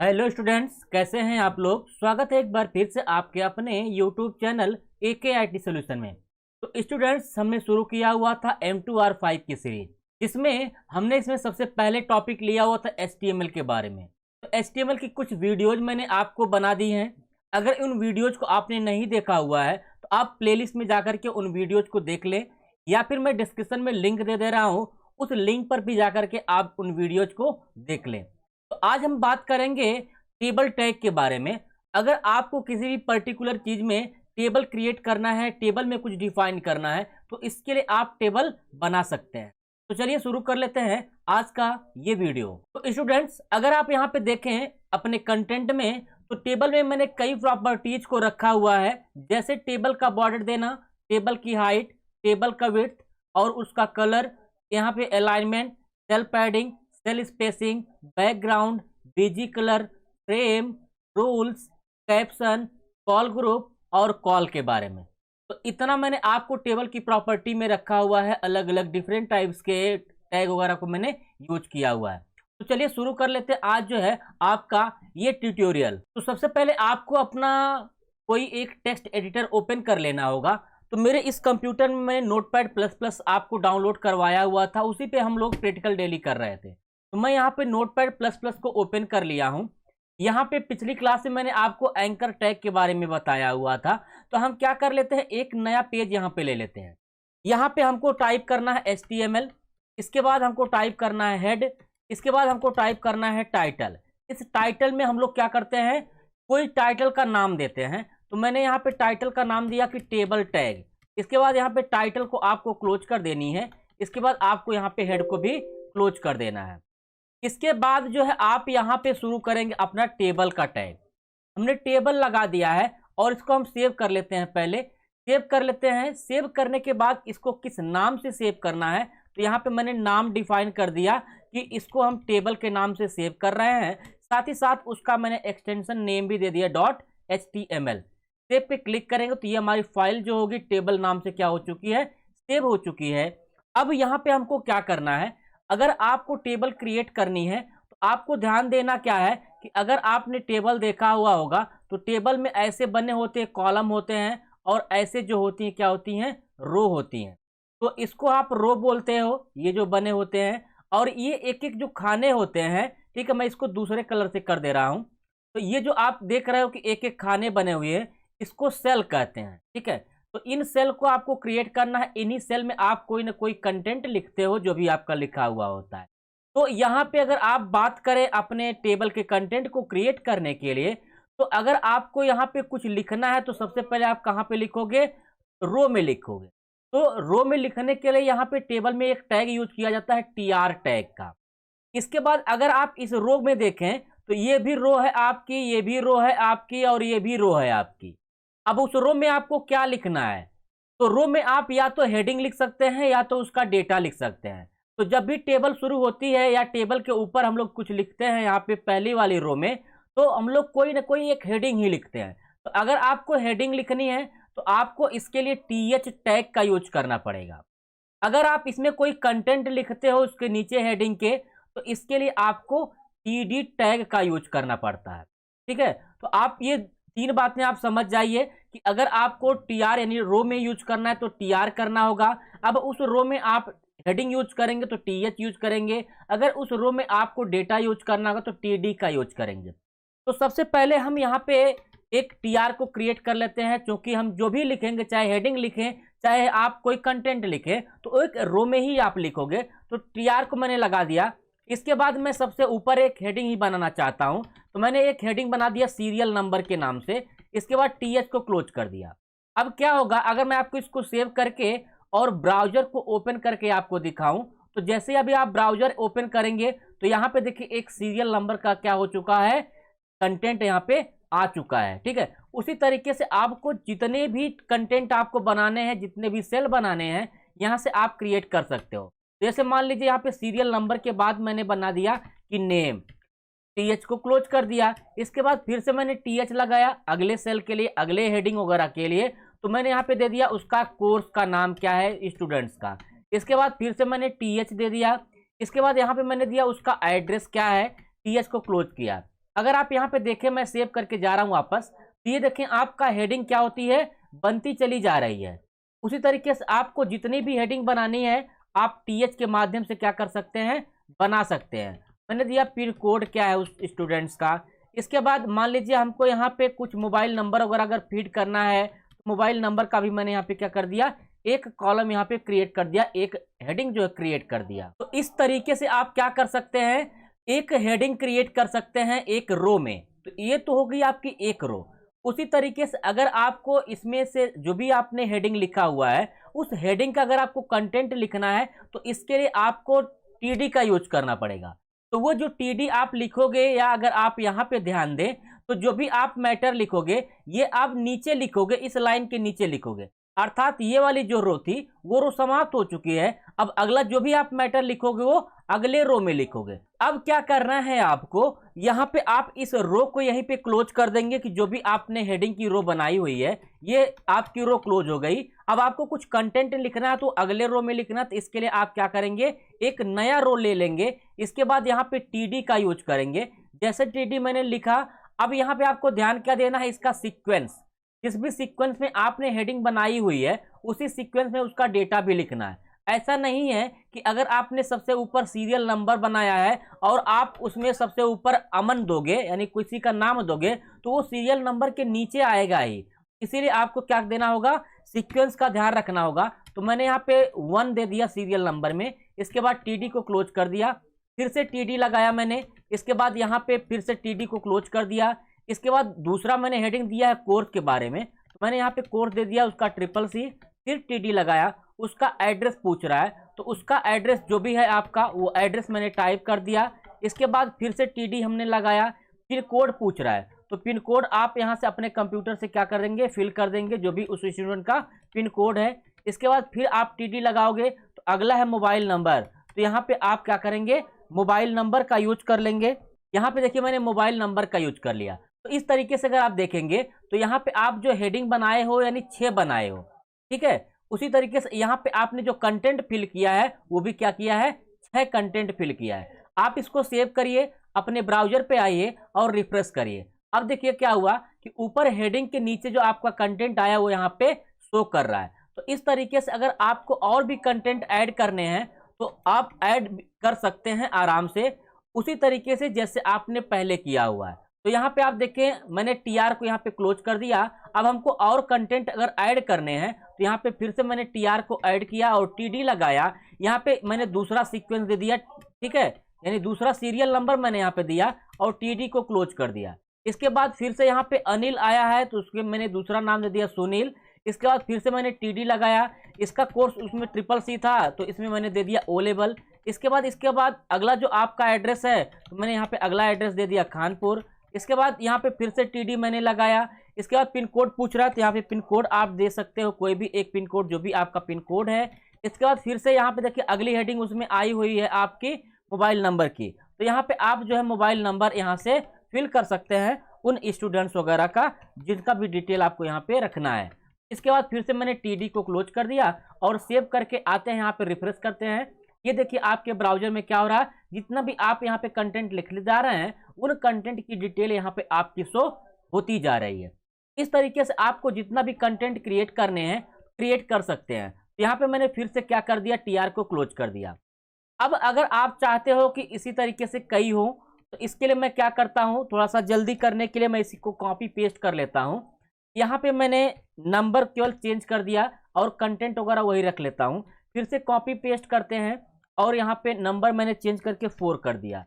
Hello students, कैसे हैं आप लोग। स्वागत है एक बार फिर से आपके अपने यूट्यूब चैनल AKIT सॉल्यूशन में। तो स्टूडेंट्स, हमने शुरू किया हुआ था M2R5 की सीरीज, जिसमें हमने इसमें सबसे पहले टॉपिक लिया हुआ था HTML के बारे में। तो HTML की कुछ वीडियोज मैंने आपको बना दी हैं। अगर उन वीडियोज को आपने नहीं देखा हुआ है तो आप प्लेलिस्ट में जाकर के उन वीडियोज को देख लें, या फिर मैं डिस्क्रिप्शन में लिंक दे रहा हूँ, उस लिंक पर भी जाकर के आप उन वीडियोज को देख लें। तो आज हम बात करेंगे टेबल टैग के बारे में। अगर आपको किसी भी पर्टिकुलर चीज में टेबल क्रिएट करना है, टेबल में कुछ डिफाइन करना है, तो इसके लिए आप टेबल बना सकते हैं। तो चलिए शुरू कर लेते हैं आज का ये वीडियो। तो स्टूडेंट्स, अगर आप यहाँ पे देखें अपने कंटेंट में, तो टेबल में मैंने कई प्रॉपर्टीज को रखा हुआ है, जैसे टेबल का बॉर्डर देना, टेबल की हाइट, टेबल का विड्थ और उसका कलर, यहाँ पे alignment, cell padding, cell spacing, background, BG colour, frame, rules, caption, colgroup और कॉल के बारे में। तो इतना मैंने आपको टेबल की प्रॉपर्टी में रखा हुआ है। अलग अलग डिफरेंट टाइप्स के टैग वगैरह को मैंने यूज किया हुआ है। तो चलिए शुरू कर लेते हैं आज जो है आपका ये ट्यूटोरियल। तो सबसे पहले आपको अपना कोई एक टेक्स्ट एडिटर ओपन कर लेना होगा। तो मेरे इस कंप्यूटर में मैंने नोटपैड++ आपको डाउनलोड करवाया हुआ था, उसी पे हम लोग प्रैक्टिकल डेली कर रहे थे। तो मैं यहाँ पे नोटपैड++ को ओपन कर लिया हूँ। यहाँ पे पिछली क्लास में मैंने आपको एंकर टैग के बारे में बताया हुआ था। तो हम क्या कर लेते हैं, एक नया पेज यहाँ पे ले लेते हैं। यहाँ पे हमको टाइप करना है HTML, इसके बाद हमको टाइप करना है हेड, इसके बाद हमको टाइप करना है टाइटल। इस टाइटल में हम लोग क्या करते हैं, कोई टाइटल का नाम देते हैं। तो मैंने यहाँ पे टाइटल का नाम दिया कि टेबल टैग। इसके बाद यहाँ पे टाइटल को आपको क्लोज कर देनी है। इसके बाद आपको यहाँ पे हेड को भी क्लोज कर देना है। इसके बाद जो है आप यहाँ पे शुरू करेंगे अपना टेबल का टैग। हमने टेबल लगा दिया है और इसको हम सेव कर लेते हैं। पहले सेव कर लेते हैं। सेव करने के बाद इसको किस नाम से सेव करना है, तो यहाँ पे मैंने नाम डिफाइन कर दिया कि इसको हम टेबल के नाम से सेव कर रहे हैं। साथ ही साथ उसका मैंने एक्सटेंशन नेम भी दे दिया .html। सेव पे क्लिक करेंगे तो ये हमारी फाइल जो होगी टेबल नाम से क्या हो चुकी है, सेव हो चुकी है। अब यहाँ पे हमको क्या करना है, अगर आपको टेबल क्रिएट करनी है तो आपको ध्यान देना क्या है कि अगर आपने टेबल देखा हुआ होगा तो टेबल में ऐसे बने होते हैं, कॉलम होते हैं, और ऐसे जो होती हैं क्या होती हैं, रो होती हैं। तो इसको आप रो बोलते हो, ये जो बने होते हैं। और ये एक एक जो खाने होते हैं, ठीक है, मैं इसको दूसरे कलर से कर दे रहा हूँ। तो ये जो आप देख रहे हो कि एक एक खाने बने हुए हैं, इसको सेल कहते हैं। ठीक है, तो इन सेल को आपको क्रिएट करना है। इन्हीं सेल में आप कोई ना कोई कंटेंट लिखते हो, जो भी आपका लिखा हुआ होता है। तो यहाँ पे अगर आप बात करें अपने टेबल के कंटेंट को क्रिएट करने के लिए, तो अगर आपको यहाँ पे कुछ लिखना है तो सबसे पहले आप कहाँ पे लिखोगे, रो में लिखोगे। तो रो में लिखने के लिए यहाँ पे टेबल में एक टैग यूज किया जाता है TR टैग का। इसके बाद अगर आप इस रो में देखें तो ये भी रो है आपकी, ये भी रो है आपकी, और ये भी रो है आपकी। अब उस रो में आपको क्या लिखना है, तो रो में आप या तो हेडिंग लिख सकते हैं या तो उसका डेटा लिख सकते हैं। तो जब भी टेबल शुरू होती है या टेबल के ऊपर हम लोग कुछ लिखते हैं, यहाँ पे पहली वाली रो में, तो हम लोग कोई ना कोई एक हेडिंग ही लिखते हैं। तो अगर आपको हेडिंग लिखनी है तो आपको इसके लिए TH टैग का यूज करना पड़ेगा। अगर आप इसमें कोई कंटेंट लिखते हो उसके नीचे हेडिंग के, तो इसके लिए आपको TD टैग का यूज करना पड़ता है। ठीक है, तो आप ये तीन बातें आप समझ जाइए कि अगर आपको TR यानी रो में यूज करना है तो TR करना होगा। अब उस रो में आप हेडिंग यूज करेंगे तो TH यूज करेंगे। अगर उस रो में आपको डेटा यूज करना होगा तो TD का यूज करेंगे। तो सबसे पहले हम यहाँ पे एक TR को क्रिएट कर लेते हैं, क्योंकि हम जो भी लिखेंगे, चाहे हेडिंग लिखें चाहे आप कोई कंटेंट लिखें, तो एक रो में ही आप लिखोगे। तो TR को मैंने लगा दिया। इसके बाद मैं सबसे ऊपर एक हेडिंग ही बनाना चाहता हूं, तो मैंने एक हेडिंग बना दिया सीरियल नंबर के नाम से। इसके बाद TH को क्लोज कर दिया। अब क्या होगा, अगर मैं आपको इसको सेव करके और ब्राउजर को ओपन करके आपको दिखाऊं, तो जैसे अभी आप ब्राउजर ओपन करेंगे तो यहाँ पे देखिए एक सीरियल नंबर का क्या हो चुका है, कंटेंट यहाँ पे आ चुका है। ठीक है, उसी तरीके से आपको जितने भी कंटेंट आपको बनाने हैं, जितने भी सेल बनाने हैं, यहाँ से आप क्रिएट कर सकते हो। जैसे मान लीजिए यहाँ पे सीरियल नंबर के बाद मैंने बना दिया कि नेम, TH को क्लोज कर दिया। इसके बाद फिर से मैंने TH लगाया अगले सेल के लिए, अगले हेडिंग वगैरह के लिए। तो मैंने यहाँ पे दे दिया उसका कोर्स का नाम क्या है, स्टूडेंट्स का। इसके बाद फिर से मैंने TH दे दिया। इसके बाद यहाँ पे मैंने दिया उसका एड्रेस क्या है, TH को क्लोज किया। अगर आप यहाँ पे देखें, मैं सेव करके जा रहा हूँ वापस, तो ये देखें आपका हेडिंग क्या होती है, बनती चली जा रही है। उसी तरीके से आपको जितनी भी हेडिंग बनानी है आप टीएच के माध्यम से क्या कर सकते हैं, बना सकते हैं। मैंने दिया पिन कोड क्या है उस स्टूडेंट्स का। इसके बाद मान लीजिए हमको यहाँ पे कुछ मोबाइल नंबर वगैरह अगर फीड करना है, तो मोबाइल नंबर का भी मैंने यहाँ पे क्या कर दिया, एक कॉलम यहाँ पे क्रिएट कर दिया, एक हेडिंग जो है क्रिएट कर दिया। तो इस तरीके से आप क्या कर सकते हैं, एक हेडिंग क्रिएट कर सकते हैं एक रो में। तो ये तो हो गई आपकी एक रो। उसी तरीके से अगर आपको इसमें से जो भी आपने हेडिंग लिखा हुआ है, उस हेडिंग का अगर आपको कंटेंट लिखना है, तो इसके लिए आपको टीडी का यूज करना पड़ेगा। तो वो जो टीडी आप लिखोगे, या अगर आप यहाँ पे ध्यान दें, तो जो भी आप मैटर लिखोगे ये आप नीचे लिखोगे, इस लाइन के नीचे लिखोगे। अर्थात ये वाली जो रो थी वो रो समाप्त हो चुकी है। अब अगला जो भी आप मैटर लिखोगे वो अगले रो में लिखोगे। अब क्या करना है आपको, यहाँ पे आप इस रो को यहीं पे क्लोज कर देंगे कि जो भी आपने हेडिंग की रो बनाई हुई है ये आपकी रो क्लोज हो गई। अब आपको कुछ कंटेंट लिखना है तो अगले रो में लिखना, तो इसके लिए आप क्या करेंगे, एक नया रो ले लेंगे। इसके बाद यहाँ पे टीडी का यूज करेंगे। जैसे टीडी मैंने लिखा, अब यहाँ पे आपको ध्यान क्या देना है, इसका सीक्वेंस, जिस भी सीक्वेंस में आपने हेडिंग बनाई हुई है उसी सीक्वेंस में उसका डेटा भी लिखना है। ऐसा नहीं है कि अगर आपने सबसे ऊपर सीरियल नंबर बनाया है और आप उसमें सबसे ऊपर अमन दोगे, यानी किसी का नाम दोगे, तो वो सीरियल नंबर के नीचे आएगा ही। इसीलिए आपको क्या देना होगा, सीक्वेंस का ध्यान रखना होगा। तो मैंने यहाँ पे 1 दे दिया सीरियल नंबर में। इसके बाद टीडी को क्लोज कर दिया, फिर से टीडी लगाया मैंने। इसके बाद यहाँ पे फिर से टीडी को क्लोज कर दिया। इसके बाद दूसरा मैंने हेडिंग दिया है कोर्स के बारे में, तो मैंने यहाँ पे कोर्स दे दिया, उसका CCC, फिर टीडी लगाया। उसका एड्रेस पूछ रहा है, तो उसका एड्रेस जो भी है आपका वो एड्रेस मैंने टाइप कर दिया। इसके बाद फिर से टीडी हमने लगाया, फिर कोड पूछ रहा है, तो पिन कोड आप यहाँ से अपने कंप्यूटर से क्या कर देंगे, फिल कर देंगे जो भी उस स्टूडेंट का पिन कोड है। इसके बाद फिर आप टीडी लगाओगे, तो अगला है मोबाइल नंबर, तो यहाँ पे आप क्या करेंगे, मोबाइल नंबर का यूज कर लेंगे। यहाँ पे देखिए मैंने मोबाइल नंबर का यूज कर लिया। तो इस तरीके से अगर आप देखेंगे तो यहाँ पे आप जो हेडिंग बनाए हो यानी 6 बनाए हो, ठीक है। उसी तरीके से यहाँ पे आपने जो कंटेंट फिल किया है वो भी क्या किया है, 6 कंटेंट फिल किया है। आप इसको सेव करिए, अपने ब्राउजर पे आइए और रिफ्रेश करिए। अब देखिए क्या हुआ कि ऊपर हेडिंग के नीचे जो आपका कंटेंट आया वो यहाँ पे शो कर रहा है। तो इस तरीके से अगर आपको और भी कंटेंट ऐड करने हैं तो आप ऐड कर सकते हैं आराम से, उसी तरीके से जैसे आपने पहले किया हुआ है। तो यहाँ पे आप देखें मैंने टीआर को यहाँ पे क्लोज कर दिया। अब हमको और कंटेंट अगर ऐड करने हैं तो यहाँ पे फिर से मैंने टीआर को ऐड किया और टीडी लगाया। यहाँ पे मैंने दूसरा सीक्वेंस दे दिया, ठीक है, यानी दूसरा सीरियल नंबर मैंने यहाँ पे दिया और टीडी को क्लोज कर दिया। इसके बाद फिर से यहाँ पे अनिल आया है तो उसके मैंने दूसरा नाम दे दिया सुनील। इसके बाद फिर से मैंने टीडी लगाया, इसका कोर्स उसमें CCC था तो इसमें मैंने दे दिया O लेवल। इसके बाद अगला जो आपका एड्रेस है तो मैंने यहाँ पे अगला एड्रेस दे दिया खानपुर। इसके बाद यहाँ पे फिर से टीडी मैंने लगाया। इसके बाद पिन कोड पूछ रहा है तो यहाँ पे पिन कोड आप दे सकते हो, कोई भी एक पिन कोड जो भी आपका पिन कोड है। इसके बाद फिर से यहाँ पे देखिए अगली हेडिंग उसमें आई हुई है आपकी मोबाइल नंबर की, तो यहाँ पे आप जो है मोबाइल नंबर यहाँ से फिल कर सकते हैं उन स्टूडेंट्स वगैरह का जिनका भी डिटेल आपको यहाँ पे रखना है। इसके बाद फिर से मैंने टीडी को क्लोज कर दिया और सेव करके आते हैं, यहाँ पे रिफ्रेश करते हैं। ये देखिए आपके ब्राउजर में क्या हो रहा है, जितना भी आप यहाँ पे कंटेंट लिखने जा रहे हैं उन कंटेंट की डिटेल यहाँ पे आपकी शो होती जा रही है। इस तरीके से आपको जितना भी कंटेंट क्रिएट करने हैं क्रिएट कर सकते हैं। तो यहाँ पे मैंने फिर से क्या कर दिया, टीआर को क्लोज कर दिया। अब अगर आप चाहते हो कि इसी तरीके से कई हो तो इसके लिए मैं क्या करता हूँ, थोड़ा सा जल्दी करने के लिए मैं इसी को कॉपी पेस्ट कर लेता हूँ। यहाँ पे मैंने नंबर केवल चेंज कर दिया और कंटेंट वगैरह वही रख लेता हूँ। फिर से कॉपी पेस्ट करते हैं और यहाँ पे नंबर मैंने चेंज करके 4 कर दिया,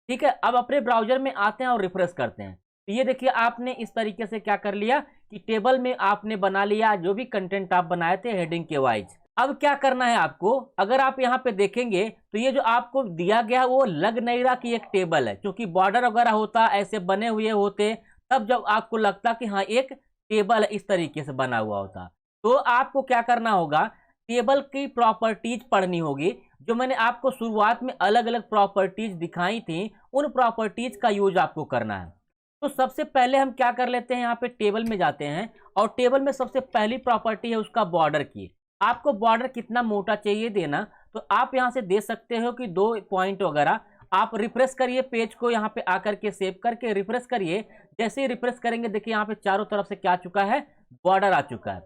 ठीक है। अब अपने ब्राउजर में आते हैं और रिफ्रेश करते हैं। तो ये देखिए आपने इस तरीके से क्या कर लिया कि टेबल में आपने बना लिया जो भी कंटेंट आप बनाए थे हेडिंग के वाइज। अब क्या करना है आपको, अगर आप यहाँ पे देखेंगे तो ये जो आपको दिया गया वो लग नहीं रहा कि एक टेबल है, क्योंकि बॉर्डर वगैरह होता ऐसे बने हुए होते तब जब आपको लगता कि हाँ एक टेबल इस तरीके से बना हुआ होता। तो आपको क्या करना होगा, टेबल की प्रॉपर्टीज पढ़नी होगी। जो मैंने आपको शुरुआत में अलग अलग प्रॉपर्टीज दिखाई थी उन प्रॉपर्टीज का यूज आपको करना है। तो सबसे पहले हम क्या कर लेते हैं, यहाँ पे टेबल में जाते हैं और टेबल में सबसे पहली प्रॉपर्टी है उसका बॉर्डर की। आपको बॉर्डर कितना मोटा चाहिए देना, तो आप यहाँ से दे सकते हो कि 2 पॉइंट वगैरह, आप रिफ्रेश करिए पेज को, यहाँ पे आकर के सेव करके रिफ्रेश करिए। जैसे ही रिफ्रेश करेंगे देखिए यहाँ पे चारों तरफ से क्या आ चुका है, बॉर्डर आ चुका है।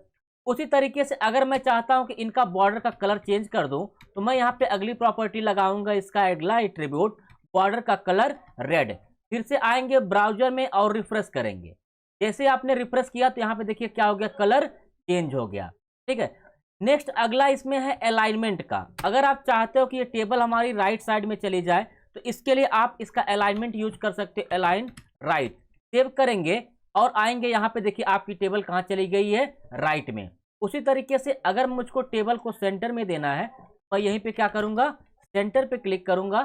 उसी तरीके से अगर मैं चाहता हूं कि इनका बॉर्डर का कलर चेंज कर दूं तो मैं यहाँ पे अगली प्रॉपर्टी लगाऊंगा, इसका अगला एट्रीब्यूट बॉर्डर का कलर रेड। फिर से आएंगे ब्राउजर में और रिफ्रेश करेंगे। जैसे आपने रिफ्रेश किया तो यहाँ पे देखिए क्या हो गया, कलर चेंज हो गया। ठीक है, नेक्स्ट अगला इसमें है अलाइनमेंट का। अगर आप चाहते हो कि ये टेबल हमारी राइट साइड में चली जाए तो इसके लिए आप इसका अलाइनमेंट यूज कर सकते हो, अलाइन राइट। सेव करेंगे और आएंगे यहाँ पे देखिए आपकी टेबल कहाँ चली गई है, राइट में। उसी तरीके से अगर मुझको टेबल को सेंटर में देना है मैं यहीं पे क्या करूँगा, सेंटर पे क्लिक करूँगा।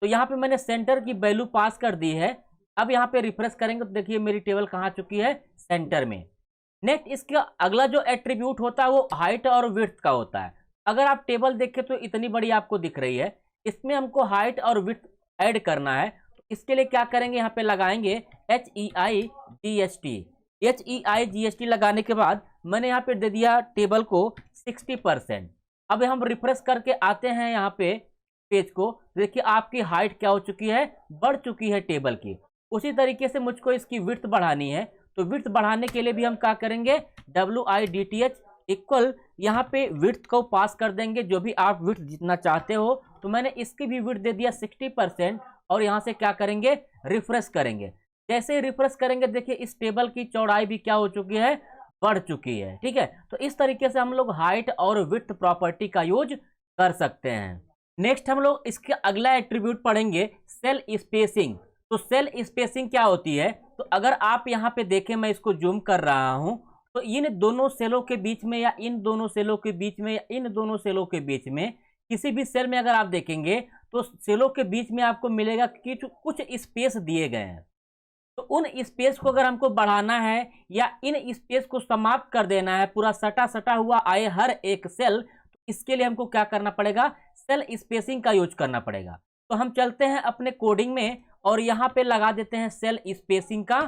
तो यहाँ पे मैंने सेंटर की वैल्यू पास कर दी है। अब यहाँ पे रिफ्रेश करेंगे तो देखिए मेरी टेबल कहाँ आ चुकी है, सेंटर में। नेक्स्ट इसका अगला जो एट्रीब्यूट होता है वो हाइट और विड्थ का होता है। अगर आप टेबल देखें तो इतनी बड़ी आपको दिख रही है, इसमें हमको हाइट और विड्थ ऐड करना है। तो इसके लिए क्या करेंगे, यहाँ पे लगाएंगे HEIGST। HEIGST लगाने के बाद मैंने यहाँ पे दे दिया टेबल को 60%। अब हम रिफ्रेश करके आते हैं यहाँ पे पेज को, देखिए आपकी हाइट क्या हो चुकी है, बढ़ चुकी है टेबल की। उसी तरीके से मुझको इसकी विड्थ बढ़ानी है, तो विड्थ बढ़ाने के लिए भी हम क्या करेंगे, WIDTH इक्वल यहाँ पे विड्थ को पास कर देंगे, जो भी आप विड्थ जितना चाहते हो। तो मैंने इसकी भी विड्थ दे दिया 60% और यहाँ से क्या करेंगे, रिफ्रेश करेंगे। जैसे ही रिफ्रेश करेंगे देखिए इस टेबल की चौड़ाई भी क्या हो चुकी है, बढ़ चुकी है। ठीक है, तो इस तरीके से हम लोग हाइट और विड्थ प्रॉपर्टी का यूज कर सकते हैं। नेक्स्ट हम लोग इसके अगला एट्रीब्यूट पढ़ेंगे, सेल स्पेसिंग। तो सेल स्पेसिंग क्या होती है, तो अगर आप यहाँ पे देखें, मैं इसको जूम कर रहा हूँ, तो इन दोनों सेलों के बीच में या इन दोनों सेलों के बीच में या इन दोनों सेलों के बीच में किसी भी सेल में अगर आप देखेंगे तो सेलों के बीच में आपको मिलेगा कि कुछ स्पेस दिए गए हैं। तो उन स्पेस को अगर हमको बढ़ाना है या इन स्पेस को समाप्त कर देना है, पूरा सटा सटा हुआ आए हर एक सेल, तो इसके लिए हमको क्या करना पड़ेगा, सेल स्पेसिंग का यूज करना पड़ेगा। तो हम चलते हैं अपने कोडिंग में और यहाँ पे लगा देते हैं सेल स्पेसिंग का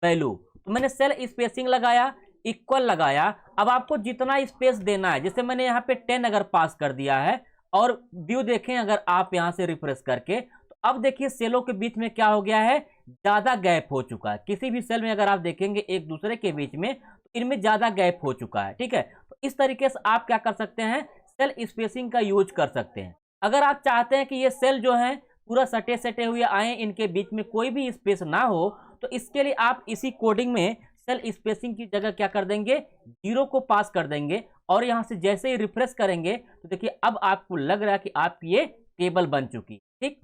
वैल्यू। तो मैंने सेल स्पेसिंग लगाया, इक्वल लगाया। अब आपको जितना स्पेस देना है, जैसे मैंने यहाँ पे 10 अगर पास कर दिया है और व्यू देखें अगर आप यहाँ से रिफ्रेश करके, तो अब देखिए सेलों के बीच में क्या हो गया है, ज्यादा गैप हो चुका है। किसी भी सेल में अगर आप देखेंगे एक दूसरे के बीच में तो इनमें ज्यादा गैप हो चुका है। ठीक है, तो इस तरीके से आप क्या कर सकते हैं, सेल स्पेसिंग का यूज कर सकते हैं। अगर आप चाहते हैं कि ये सेल जो है पूरा सटे सटे हुए आए, इनके बीच में कोई भी स्पेस ना हो, तो इसके लिए आप इसी कोडिंग में सेल स्पेसिंग की जगह क्या कर देंगे, 0 को पास कर देंगे और यहाँ से जैसे ही रिफ्रेश करेंगे तो देखिए अब आपको लग रहा है कि आपकी ये टेबल बन चुकी। ठीक,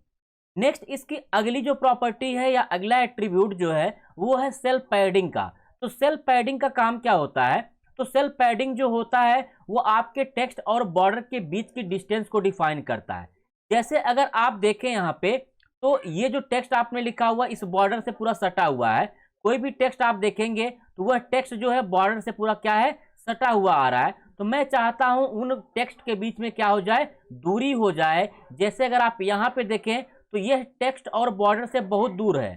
नेक्स्ट इसकी अगली जो प्रॉपर्टी है या अगला एट्रीब्यूट जो है वो है सेल पैडिंग का। तो सेल पैडिंग का काम क्या होता है, तो सेल पैडिंग जो होता है वो आपके टेक्स्ट और बॉर्डर के बीच की डिस्टेंस को डिफाइन करता है। जैसे अगर आप देखें यहाँ पे, तो ये जो टेक्स्ट आपने लिखा हुआ इस बॉर्डर से पूरा सटा हुआ है। कोई भी टेक्स्ट आप देखेंगे तो वह टेक्स्ट जो है बॉर्डर से पूरा क्या है, सटा हुआ आ रहा है। तो मैं चाहता हूं उन टेक्स्ट के बीच में क्या हो जाए, दूरी हो जाए। जैसे अगर आप यहाँ पे देखें तो यह टेक्स्ट और बॉर्डर से बहुत दूर है,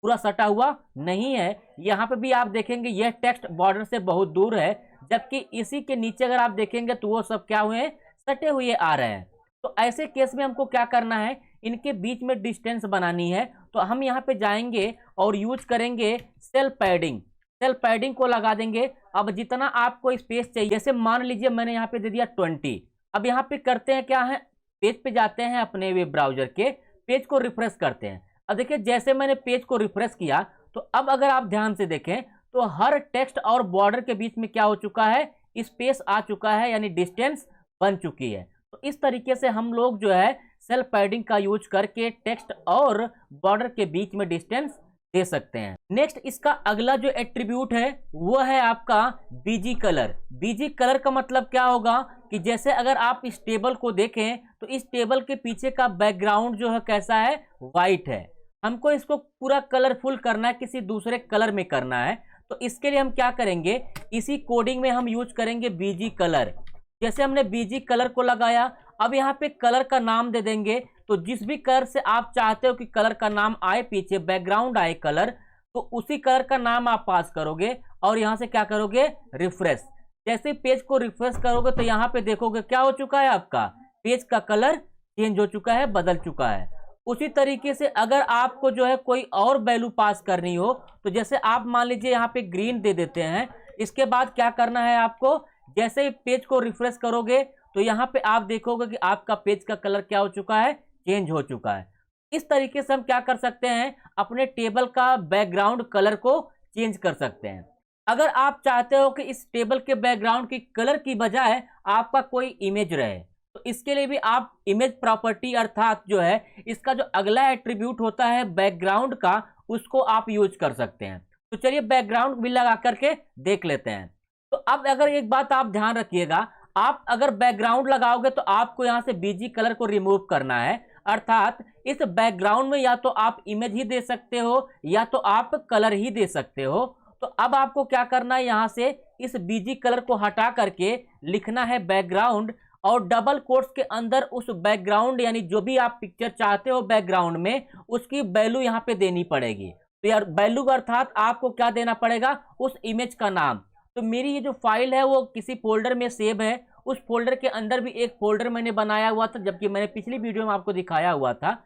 पूरा सटा हुआ नहीं है। यहाँ पे भी आप देखेंगे यह टेक्स्ट बॉर्डर से बहुत दूर है, जबकि इसी के नीचे अगर आप देखेंगे तो वो सब क्या हुए, सटे हुए आ रहे हैं। तो ऐसे केस में हमको क्या करना है, इनके बीच में डिस्टेंस बनानी है। तो हम यहाँ पे जाएंगे और यूज करेंगे सेल पैडिंग। सेल पैडिंग को लगा देंगे। अब जितना आपको स्पेस चाहिए, जैसे मान लीजिए मैंने यहाँ पे दे दिया 20। अब यहाँ पे करते हैं क्या है, पेज पे जाते हैं अपने वेब ब्राउजर के, पेज को रिफ्रेश करते हैं। अब देखिए जैसे मैंने पेज को रिफ्रेश किया तो अब अगर आप ध्यान से देखें तो हर टेक्स्ट और बॉर्डर के बीच में क्या हो चुका है, स्पेस आ चुका है, यानी डिस्टेंस बन चुकी है। तो इस तरीके से हम लोग जो है सेल पैडिंग का यूज करके टेक्स्ट और बॉर्डर के बीच में डिस्टेंस दे सकते हैं। नेक्स्ट इसका अगला जो एट्रीब्यूट है वो है आपका बीजी कलर। बीजी कलर का मतलब क्या होगा कि जैसे अगर आप इस टेबल को देखें तो इस टेबल के पीछे का बैकग्राउंड जो है कैसा है, वाइट है। हमको इसको पूरा कलरफुल करना है, किसी दूसरे कलर में करना है। तो इसके लिए हम क्या करेंगे, इसी कोडिंग में हम यूज करेंगे बीजी कलर। जैसे हमने बीजी कलर को लगाया, अब यहाँ पे कलर का नाम दे देंगे। तो जिस भी कलर से आप चाहते हो कि कलर का नाम आए, पीछे बैकग्राउंड आए कलर, तो उसी कलर का नाम आप पास करोगे और यहाँ से क्या करोगे, रिफ्रेश। जैसे पेज को रिफ्रेश करोगे तो यहाँ पे देखोगे क्या हो चुका है, आपका पेज का कलर चेंज हो चुका है, बदल चुका है। उसी तरीके से अगर आपको जो है कोई और वैल्यू पास करनी हो, तो जैसे आप मान लीजिए यहाँ पे ग्रीन दे देते हैं। इसके बाद क्या करना है आपको, जैसे ही पेज को रिफ्रेश करोगे तो यहाँ पे आप देखोगे कि आपका पेज का कलर क्या हो चुका है, चेंज हो चुका है। इस तरीके से हम क्या कर सकते हैं, अपने टेबल का बैकग्राउंड कलर को चेंज कर सकते हैं। अगर आप चाहते हो कि इस टेबल के बैकग्राउंड की कलर की बजाय आपका कोई इमेज रहे, तो इसके लिए भी आप इमेज प्रॉपर्टी अर्थात जो है इसका जो अगला एट्रीब्यूट होता है बैकग्राउंड का, उसको आप यूज कर सकते हैं। तो चलिए बैकग्राउंड भी लगा करके देख लेते हैं। तो अब अगर एक बात आप ध्यान रखिएगा, आप अगर बैकग्राउंड लगाओगे तो आपको यहां से बीजी कलर को रिमूव करना है। अर्थात इस बैकग्राउंड में या तो आप इमेज ही दे सकते हो या तो आप कलर ही दे सकते हो। तो अब आपको क्या करना है, यहां से इस बीजी कलर को हटा करके लिखना है बैकग्राउंड, और डबल कोट्स के अंदर उस बैकग्राउंड यानी जो भी आप पिक्चर चाहते हो बैकग्राउंड में, उसकी वैल्यू यहां पे देनी पड़ेगी। तो यार वैल्यू अर्थात आपको क्या देना पड़ेगा, उस इमेज का नाम। तो मेरी ये जो फाइल है वो किसी फोल्डर में सेव है, उस फोल्डर के अंदर भी एक फोल्डर मैंने बनाया हुआ था, जबकि मैंने पिछली वीडियो में आपको दिखाया हुआ था।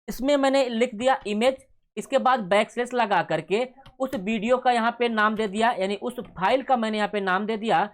इसमें मैंने लिख दिया इमेज, इसके बाद बैकस्लैश लगा करके उस वीडियो का यहाँ पे नाम दे दिया, यानी उस फाइल का मैंने यहाँ पे नाम दे दिया।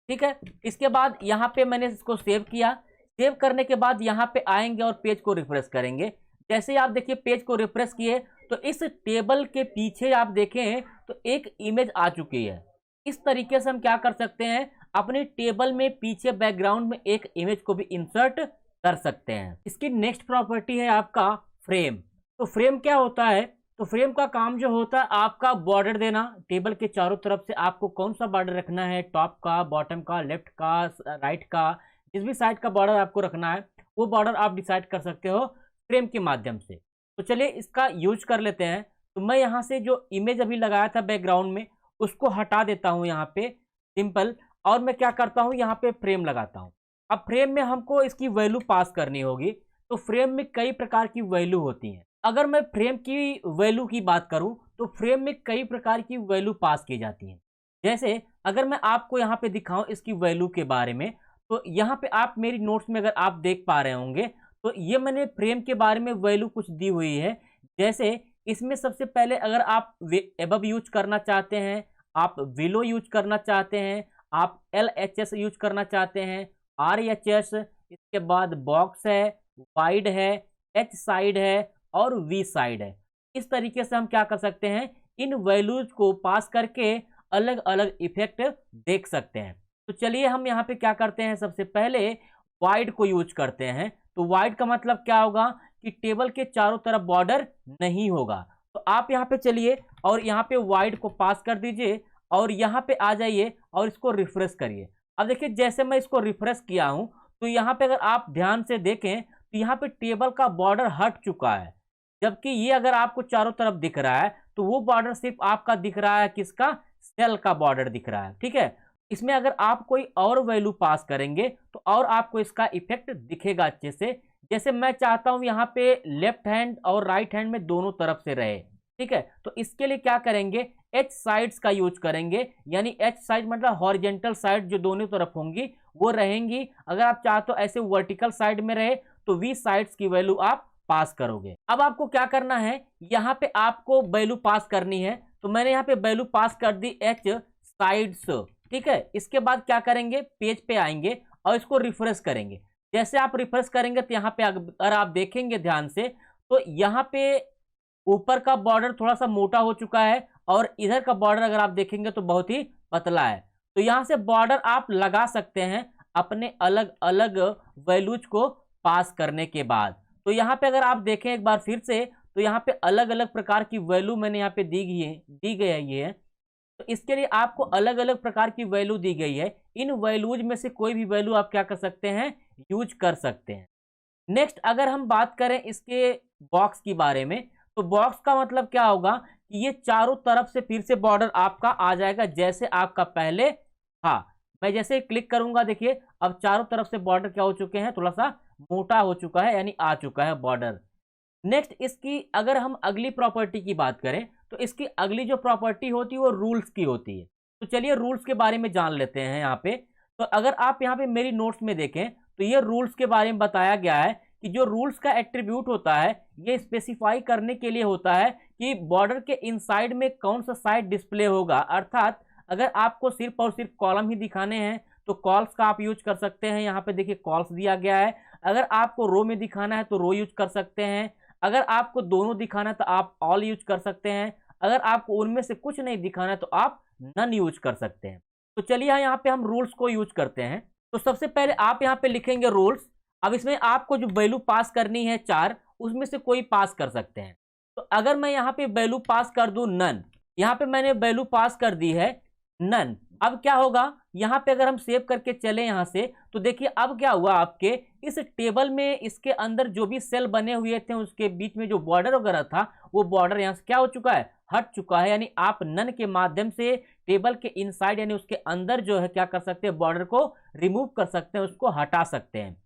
ठीक है, इसके बाद यहाँ पे मैंने इसको सेव किया। सेव करने के बाद यहाँ पे आएंगे और पेज को रिफ्रेश करेंगे। जैसे ही आप देखिए पेज को रिफ्रेश किए तो इस टेबल के पीछे आप देखें तो एक इमेज आ चुकी है। इस तरीके से हम क्या कर सकते हैं, अपने टेबल में पीछे बैकग्राउंड में एक इमेज को भी इंसर्ट कर सकते हैं। इसकी नेक्स्ट प्रॉपर्टी है आपका फ्रेम। तो फ्रेम क्या होता है, तो फ्रेम का काम जो होता है आपका बॉर्डर देना। टेबल के चारों तरफ से आपको कौन सा बॉर्डर रखना है, टॉप का, बॉटम का, लेफ्ट का, राइट का, जिस भी साइड का बॉर्डर आपको रखना है वो बॉर्डर आप डिसाइड कर सकते हो फ्रेम के माध्यम से। तो चलिए इसका यूज कर लेते हैं। तो मैं यहाँ से जो इमेज अभी लगाया था बैकग्राउंड में उसको हटा देता हूँ यहाँ पे सिंपल, और मैं क्या करता हूँ यहाँ पे फ्रेम लगाता हूँ। अब फ्रेम में हमको इसकी वैल्यू पास करनी होगी। तो फ्रेम में कई प्रकार की वैल्यू होती हैं। अगर मैं फ्रेम की वैल्यू की बात करूं तो फ्रेम में कई प्रकार की वैल्यू पास की जाती हैं। जैसे अगर मैं आपको यहाँ पे दिखाऊं इसकी वैल्यू के बारे में, तो यहाँ पे आप मेरी नोट्स में अगर आप देख पा रहे होंगे तो ये मैंने फ्रेम के बारे में वैल्यू कुछ दी हुई है। जैसे इसमें सबसे पहले अगर आप एबव यूज करना चाहते हैं, आप विलो यूज करना चाहते हैं, आप LHS यूज करना चाहते हैं, RHS, इसके बाद बॉक्स है, वाइड है, H साइड है और V साइड है। इस तरीके से हम क्या कर सकते हैं, इन वैल्यूज को पास करके अलग अलग इफेक्ट देख सकते हैं। तो चलिए हम यहाँ पे क्या करते हैं, सबसे पहले वाइड को यूज करते हैं। तो वाइड का मतलब क्या होगा कि टेबल के चारों तरफ बॉर्डर नहीं होगा। तो आप यहाँ पे चलिए और यहाँ पे वाइड को पास कर दीजिए और यहाँ पे आ जाइए और इसको रिफ्रेश करिए। अब देखिए जैसे मैं इसको रिफ्रेश किया हूँ तो यहाँ पे अगर आप ध्यान से देखें तो यहाँ पे टेबल का बॉर्डर हट चुका है, जबकि ये अगर आपको चारों तरफ दिख रहा है तो वो बॉर्डर सिर्फ आपका दिख रहा है किसका, सेल का बॉर्डर दिख रहा है। ठीक है, इसमें अगर आप कोई और वैल्यू पास करेंगे तो और आपको इसका इफेक्ट दिखेगा अच्छे से। जैसे मैं चाहता हूं यहाँ पे लेफ्ट हैंड और राइट हैंड में दोनों तरफ से रहे। ठीक है, तो इसके लिए क्या करेंगे, H साइड्स का यूज करेंगे, यानी H साइड मतलब हॉरिजेंटल साइड जो दोनों तरफ होंगी वो रहेंगी। अगर आप चाहते हो ऐसे वर्टिकल साइड में रहे तो V साइड्स की वैल्यू आप पास करोगे। अब आपको क्या करना है, यहाँ पे आपको वैल्यू पास करनी है। तो मैंने यहाँ पे वैल्यू पास कर दी H साइड्स। ठीक है, इसके बाद क्या करेंगे, पेज पे आएंगे और इसको रिफ्रेश करेंगे। जैसे आप रिफ्रेश करेंगे तो यहाँ पे अगर आप देखेंगे ध्यान से तो यहाँ पे ऊपर का बॉर्डर थोड़ा सा मोटा हो चुका है और इधर का बॉर्डर अगर आप देखेंगे तो बहुत ही पतला है। तो यहाँ से बॉर्डर आप लगा सकते हैं अपने अलग अलग वैल्यूज को पास करने के बाद। तो यहाँ पे अगर आप देखें एक बार फिर से तो यहाँ पे अलग अलग प्रकार की वैल्यू मैंने यहाँ पे दी गई है ये। तो इसके लिए आपको अलग अलग प्रकार की वैल्यू दी गई है। इन वैल्यूज में से कोई भी वैल्यू आप क्या कर सकते हैं, यूज कर सकते हैं। नेक्स्ट अगर हम बात करें इसके बॉक्स के बारे में, तो बॉक्स का मतलब क्या होगा कि ये चारों तरफ से फिर से बॉर्डर आपका आ जाएगा जैसे आपका पहले था। मैं जैसे क्लिक करूंगा देखिए अब चारों तरफ से बॉर्डर क्या हो चुके हैं, थोड़ा सा मोटा हो चुका है, यानी आ चुका है बॉर्डर। नेक्स्ट इसकी अगर हम अगली प्रॉपर्टी की बात करें तो इसकी अगली जो प्रॉपर्टी होती है वो रूल्स की होती है। तो चलिए रूल्स के बारे में जान लेते हैं यहाँ पे। तो अगर आप यहाँ पे मेरी नोट्स में देखें तो ये रूल्स के बारे में बताया गया है कि जो रूल्स का एट्रीब्यूट होता है ये स्पेसिफाई करने के लिए होता है कि बॉर्डर के इनसाइड में कौन सा साइड डिस्प्ले होगा। अर्थात अगर आपको सिर्फ और सिर्फ कॉलम ही दिखाने हैं तो कॉल्स का आप यूज कर सकते हैं। यहाँ पे देखिए कॉल्स दिया गया है। अगर आपको रो में दिखाना है तो रो यूज कर सकते हैं। अगर आपको दोनों दिखाना है तो आप ऑल यूज कर सकते हैं। अगर आपको उनमें से कुछ नहीं दिखाना है तो आप नन यूज कर सकते हैं। तो चलिए यहाँ पे हम रूल्स को यूज करते हैं। तो सबसे पहले आप यहाँ पे लिखेंगे रूल्स। अब इसमें आपको जो वैल्यू पास करनी है 4, उसमें से कोई पास कर सकते हैं। तो अगर मैं यहाँ पे वैल्यू पास कर दूं नन, यहाँ पे मैंने वैल्यू पास कर दी है नन। अब क्या होगा, यहाँ पे अगर हम सेव करके चले यहाँ से तो देखिए अब क्या हुआ, आपके इस टेबल में इसके अंदर जो भी सेल बने हुए थे उसके बीच में जो बॉर्डर वगैरह था वो बॉर्डर यहाँ से क्या हो चुका है, हट चुका है। यानी आप नन के माध्यम से टेबल के इनसाइड यानी उसके अंदर जो है क्या कर सकते हैं, बॉर्डर को रिमूव कर सकते हैं, उसको हटा सकते हैं।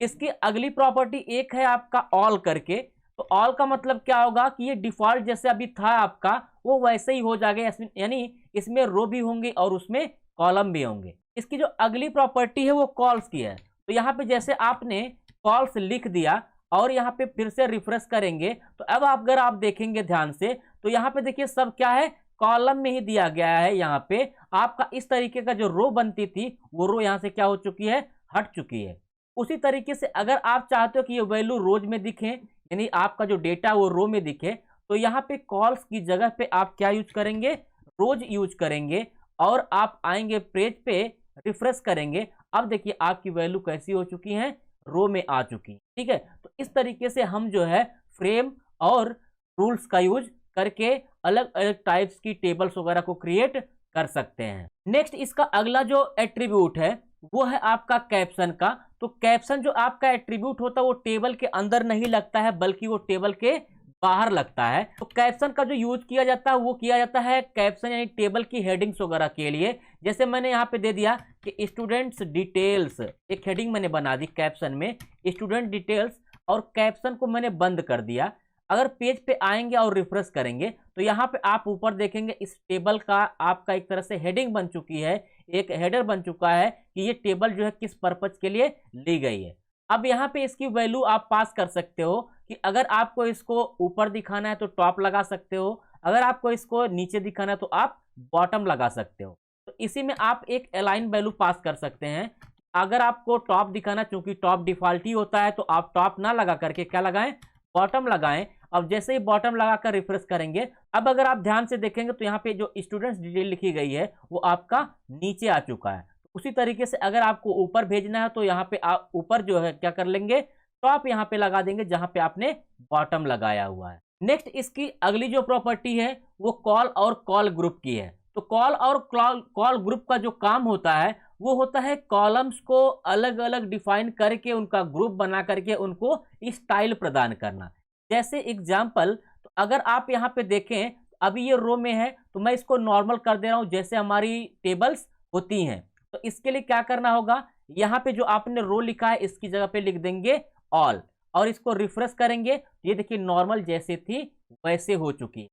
इसकी अगली प्रॉपर्टी एक है आपका ऑल करके। तो ऑल का मतलब क्या होगा कि ये डिफॉल्ट जैसे अभी था आपका वो वैसे ही हो जाएगा, यानी इसमें रो भी होंगे और उसमें कॉलम भी होंगे। इसकी जो अगली प्रॉपर्टी है वो कॉल्स की है। तो यहाँ पे जैसे आपने कॉल्स लिख दिया और यहाँ पे फिर से रिफ्रेश करेंगे तो अब अगर आप देखेंगे ध्यान से तो यहाँ पे देखिए सब क्या है, कॉलम में ही दिया गया है। यहाँ पे आपका इस तरीके का जो रो बनती थी वो रो यहाँ से क्या हो चुकी है, हट चुकी है। उसी तरीके से अगर आप चाहते हो कि ये वैल्यू रोज में दिखे यानी आपका जो डेटा वो रो में दिखे तो यहाँ पे कॉल्स की जगह पे आप क्या यूज करेंगे, रोज यूज करेंगे और आप आएंगे पेज पे, रिफ्रेश करेंगे। अब देखिए आपकी वैल्यू कैसी हो चुकी है, रो में आ चुकी। ठीक है, तो इस तरीके से हम जो है फ्रेम और रूल्स का यूज करके अलग अलग टाइप्स की टेबल्स वगैरह को क्रिएट कर सकते हैं। नेक्स्ट इसका अगला जो एट्रीब्यूट है वो है आपका कैप्शन का। तो कैप्शन जो आपका एट्रीब्यूट होता है वो टेबल के अंदर नहीं लगता है बल्कि वो टेबल के बाहर लगता है। तो कैप्शन का जो यूज किया जाता है वो किया जाता है कैप्शन यानी टेबल की हेडिंग्स वगैरह के लिए। जैसे मैंने यहाँ पे दे दिया कि स्टूडेंट्स डिटेल्स, एक हेडिंग मैंने बना दी कैप्शन में स्टूडेंट डिटेल्स और कैप्शन को मैंने बंद कर दिया। अगर पेज पे आएंगे और रिफ्रेश करेंगे तो यहाँ पे आप ऊपर देखेंगे इस टेबल का आपका एक तरह से हेडिंग बन चुकी है, एक हेडर बन चुका है कि ये टेबल जो है किस पर्पज के लिए ली गई है। अब यहाँ पे इसकी वैल्यू आप पास कर सकते हो कि अगर आपको इसको ऊपर दिखाना है तो टॉप लगा सकते हो, अगर आपको इसको नीचे दिखाना है तो आप बॉटम लगा सकते हो। तो इसी में आप एक अलाइन वैल्यू पास कर सकते हैं। अगर आपको टॉप दिखाना, चूंकि टॉप डिफॉल्ट ही होता है तो आप टॉप ना लगा करके क्या लगाएं, बॉटम लगाएं। अब जैसे ही बॉटम लगाकर रिफ्रेश करेंगे, अब अगर आप ध्यान से देखेंगे तो यहाँ पे जो स्टूडेंट्स डिटेल लिखी गई है वो आपका नीचे आ चुका है। उसी तरीके से अगर आपको ऊपर भेजना है तो यहाँ पे आप ऊपर जो है क्या कर लेंगे, टॉप यहाँ पे लगा देंगे जहां पे आपने बॉटम लगाया हुआ है। नेक्स्ट इसकी अगली जो प्रॉपर्टी है वो कॉल और कॉल ग्रुप की है। तो कॉल और कॉल ग्रुप का जो काम होता है वो होता है कॉलम्स को अलग अलग डिफाइन करके उनका ग्रुप बना करके उनको स्टाइल प्रदान करना। जैसे एग्जाम्पल, तो अगर आप यहाँ पे देखें अभी ये रो में है तो मैं इसको नॉर्मल कर दे रहा हूं जैसे हमारी टेबल्स होती हैं। तो इसके लिए क्या करना होगा, यहाँ पे जो आपने रो लिखा है इसकी जगह पे लिख देंगे ऑल और इसको रिफ्रेश करेंगे। ये देखिए नॉर्मल जैसे थी वैसे हो चुकी।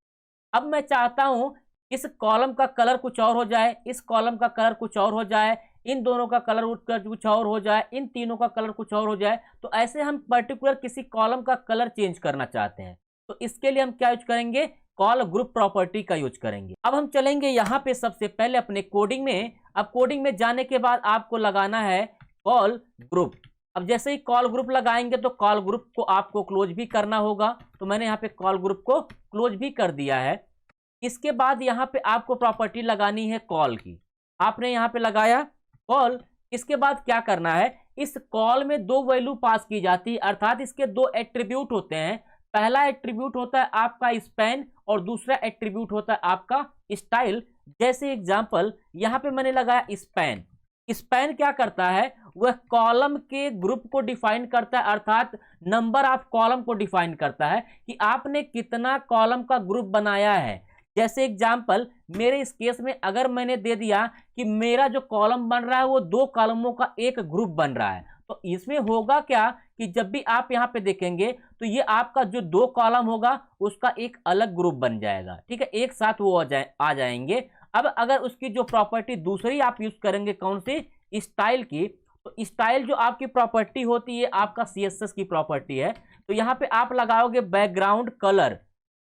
अब मैं चाहता हूं इस कॉलम का कलर कुछ और हो जाए, इस कॉलम का कलर कुछ और हो जाए, इन दोनों का कलर कुछ और हो जाए, इन तीनों का कलर कुछ और हो जाए। तो ऐसे हम पर्टिकुलर किसी कॉलम का कलर चेंज करना चाहते हैं तो इसके लिए हम क्या यूज करेंगे, कॉल ग्रुप प्रॉपर्टी का यूज करेंगे। अब हम चलेंगे यहाँ पे सबसे पहले अपने कोडिंग में। अब कोडिंग में जाने के बाद आपको लगाना है कॉल ग्रुप। अब जैसे ही कॉल ग्रुप लगाएंगे तो कॉल ग्रुप को आपको क्लोज भी करना होगा। तो मैंने यहाँ पे कॉल ग्रुप को क्लोज भी कर दिया है। इसके बाद यहाँ पे आपको प्रॉपर्टी लगानी है कॉल की। आपने यहाँ पे लगाया कॉल। इसके बाद क्या करना है, इस कॉल में दो वैल्यू पास की जाती है, अर्थात इसके दो एट्रीब्यूट होते हैं। पहला एट्रीब्यूट होता है आपका स्पैन और दूसरा एट्रीब्यूट होता है आपका स्टाइल। जैसे एग्जांपल यहाँ पे मैंने लगाया स्पैन। स्पैन क्या करता है, वह कॉलम के ग्रुप को डिफाइन करता है, अर्थात नंबर ऑफ कॉलम को डिफाइन करता है कि आपने कितना कॉलम का ग्रुप बनाया है। जैसे एग्जांपल मेरे इस केस में अगर मैंने दे दिया कि मेरा जो कॉलम बन रहा है वो दो कॉलमों का एक ग्रुप बन रहा है, तो इसमें होगा क्या कि जब भी आप यहाँ पे देखेंगे तो ये आपका जो दो कॉलम होगा उसका एक अलग ग्रुप बन जाएगा। ठीक है, एक साथ वो आ जाएंगे। अब अगर उसकी जो प्रॉपर्टी दूसरी आप यूज करेंगे कौन सी, स्टाइल की, तो स्टाइल जो आपकी प्रॉपर्टी होती है आपका CSS की प्रॉपर्टी है। तो यहाँ पे आप लगाओगे बैकग्राउंड कलर।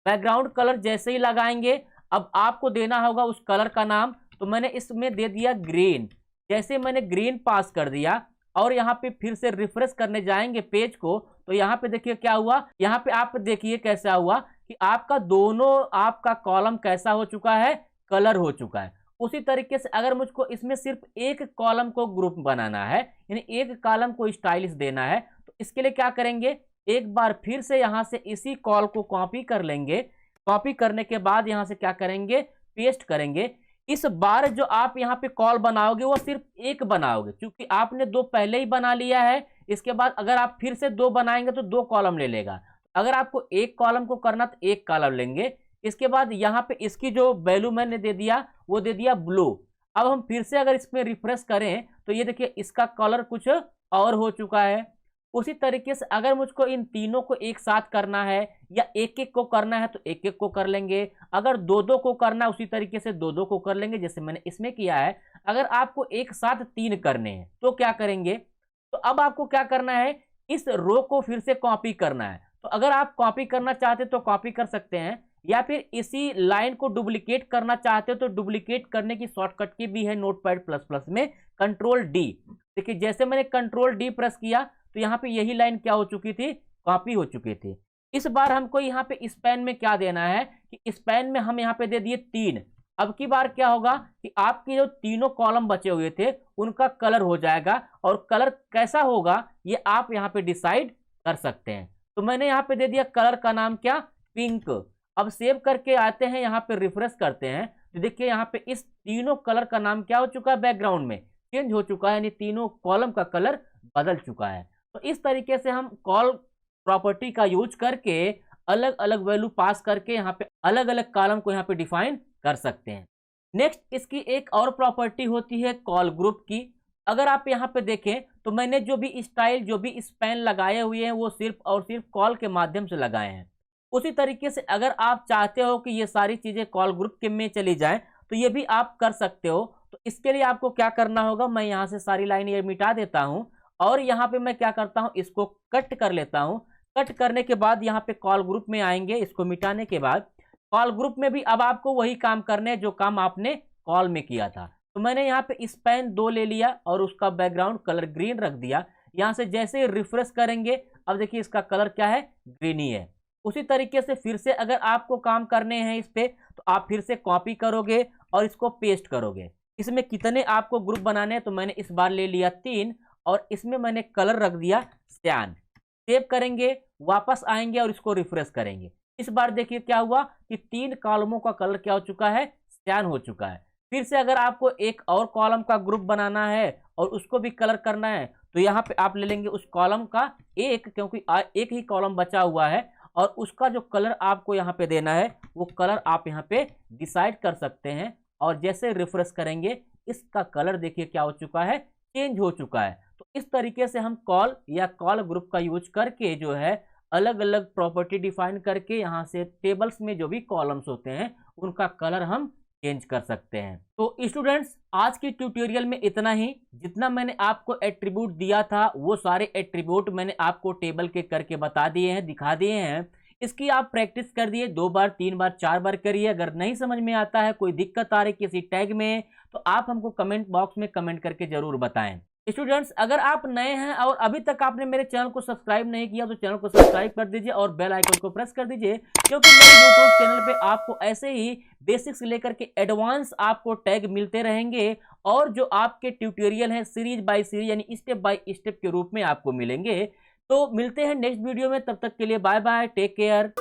बैकग्राउंड कलर जैसे ही लगाएंगे अब आपको देना होगा उस कलर का नाम। तो मैंने इसमें दे दिया ग्रीन। जैसे मैंने ग्रीन पास कर दिया और यहाँ पे फिर से रिफ्रेश करने जाएंगे पेज को, तो यहाँ पे देखिए क्या हुआ। यहाँ पे आप देखिए कैसा हुआ कि आपका दोनों आपका कॉलम कैसा हो चुका है, कलर हो चुका है। उसी तरीके से अगर मुझको इसमें सिर्फ एक कॉलम को ग्रुप बनाना है, यानी एक कॉलम को स्टाइलिश देना है, तो इसके लिए क्या करेंगे, एक बार फिर से यहाँ से इसी कॉल को कॉपी कर लेंगे। कॉपी करने के बाद यहाँ से क्या करेंगे, पेस्ट करेंगे। इस बार जो आप यहाँ पे कॉल बनाओगे वो सिर्फ एक बनाओगे, क्योंकि आपने दो पहले ही बना लिया है। इसके बाद अगर आप फिर से दो बनाएंगे तो दो कॉलम ले लेगा। अगर आपको एक कॉलम को करना तो एक कॉलम लेंगे। इसके बाद यहाँ पे इसकी जो वैल्यू मैंने दे दिया वो दे दिया ब्लू। अब हम फिर से अगर इसमें रिफ्रेश करें तो ये देखिए इसका कलर कुछ और हो चुका है। उसी तरीके से अगर मुझको इन तीनों को एक साथ करना है या एक एक को करना है तो एक एक को कर लेंगे। अगर दो दो को करना है उसी तरीके से दो दो को कर लेंगे, जैसे मैंने इसमें किया है। अगर आपको एक साथ तीन करने हैं तो क्या करेंगे, तो अब आपको क्या करना है, इस रो को फिर से कॉपी करना है। तो अगर आप कॉपी करना चाहते तो कॉपी कर सकते हैं, या फिर इसी लाइन को डुप्लीकेट करना चाहते हो तो डुप्लीकेट करने की शॉर्टकट की भी है नोटपैड प्लस प्लस में, कंट्रोल डी। देखिए जैसे मैंने कंट्रोल डी प्रेस किया तो यहाँ पे यही लाइन क्या हो चुकी थी, कॉपी हो चुकी थी। इस बार हमको यहाँ पे स्पैन में क्या देना है कि स्पैन में हम यहाँ पे दे दिए 3। अब की बार क्या होगा कि आपके जो तीनों कॉलम बचे हुए थे उनका कलर हो जाएगा, और कलर कैसा होगा ये आप यहाँ पे डिसाइड कर सकते हैं। तो मैंने यहाँ पे दे दिया कलर का नाम क्या, पिंक। अब सेव करके आते हैं, यहाँ पे रिफ्रेश करते हैं तो देखिए यहाँ पे इस तीनों कलर का नाम क्या हो चुका है, बैकग्राउंड में चेंज हो चुका है, यानी तीनों कॉलम का कलर बदल चुका है। तो इस तरीके से हम कॉल प्रॉपर्टी का यूज करके अलग अलग वैल्यू पास करके यहाँ पे अलग अलग कॉलम को यहाँ पे डिफाइन कर सकते हैं। नेक्स्ट इसकी एक और प्रॉपर्टी होती है कॉल ग्रुप की। अगर आप यहाँ पे देखें तो मैंने जो भी स्टाइल जो भी स्पैन लगाए हुए हैं वो सिर्फ और सिर्फ कॉल के माध्यम से लगाए हैं। उसी तरीके से अगर आप चाहते हो कि ये सारी चीजें कॉल ग्रुप के में चली जाएं तो ये भी आप कर सकते हो। तो इसके लिए आपको क्या करना होगा, मैं यहाँ से सारी लाइन ये मिटा देता हूँ और यहाँ पे मैं क्या करता हूँ, इसको कट कर लेता हूँ। कट करने के बाद यहाँ पे कॉल ग्रुप में आएंगे। इसको मिटाने के बाद कॉल ग्रुप में भी अब आपको वही काम करने हैं जो काम आपने कॉल में किया था। तो मैंने यहाँ पे स्पैन 2 ले लिया और उसका बैकग्राउंड कलर ग्रीन रख दिया। यहाँ से जैसे ही रिफ्रेश करेंगे अब देखिए इसका कलर क्या है, ग्रीन ही है। उसी तरीके से फिर से अगर आपको काम करने हैं इस पे तो आप फिर से कॉपी करोगे और इसको पेस्ट करोगे। इसमें कितने आपको ग्रुप बनाने हैं तो मैंने इस बार ले लिया 3 और इसमें मैंने कलर रख दिया सियान। सेव करेंगे, वापस आएंगे और इसको रिफ्रेश करेंगे। इस बार देखिए क्या हुआ कि 3 कॉलमों का कलर क्या हो चुका है, सियान हो चुका है। फिर से अगर आपको एक और कॉलम का ग्रुप बनाना है और उसको भी कलर करना है तो यहाँ पे आप ले लेंगे उस कॉलम का एक, क्योंकि एक ही कॉलम बचा हुआ है और उसका जो कलर आपको यहाँ पे देना है वो कलर आप यहाँ पे डिसाइड कर सकते हैं। और जैसे रिफ्रेश करेंगे इसका कलर देखिए क्या हो चुका है, चेंज हो चुका है। तो इस तरीके से हम कॉल या कॉल ग्रुप का यूज करके जो है अलग अलग प्रॉपर्टी डिफाइन करके यहाँ से टेबल्स में जो भी कॉलम्स होते हैं उनका कलर हम चेंज कर सकते हैं। तो स्टूडेंट्स आज की ट्यूटोरियल में इतना ही। जितना मैंने आपको एट्रीब्यूट दिया था वो सारे एट्रीब्यूट मैंने आपको टेबल के करके बता दिए हैं, दिखा दिए हैं। इसकी आप प्रैक्टिस कर दिए, 2 बार 3 बार 4 बार करिए। अगर नहीं समझ में आता है, कोई दिक्कत आ रही किसी टैग में, तो आप हमको कमेंट बॉक्स में कमेंट करके जरूर बताएं। स्टूडेंट्स अगर आप नए हैं और अभी तक आपने मेरे चैनल को सब्सक्राइब नहीं किया तो चैनल को सब्सक्राइब कर दीजिए और बेल आइकन को प्रेस कर दीजिए, क्योंकि मेरे यूट्यूब चैनल पे आपको ऐसे ही बेसिक्स लेकर के एडवांस आपको टैग मिलते रहेंगे और जो आपके ट्यूटोरियल हैं सीरीज बाय सीरीज यानी स्टेप बाय स्टेप के रूप में आपको मिलेंगे। तो मिलते हैं नेक्स्ट वीडियो में, तब तक के लिए बाय बाय, टेक केयर।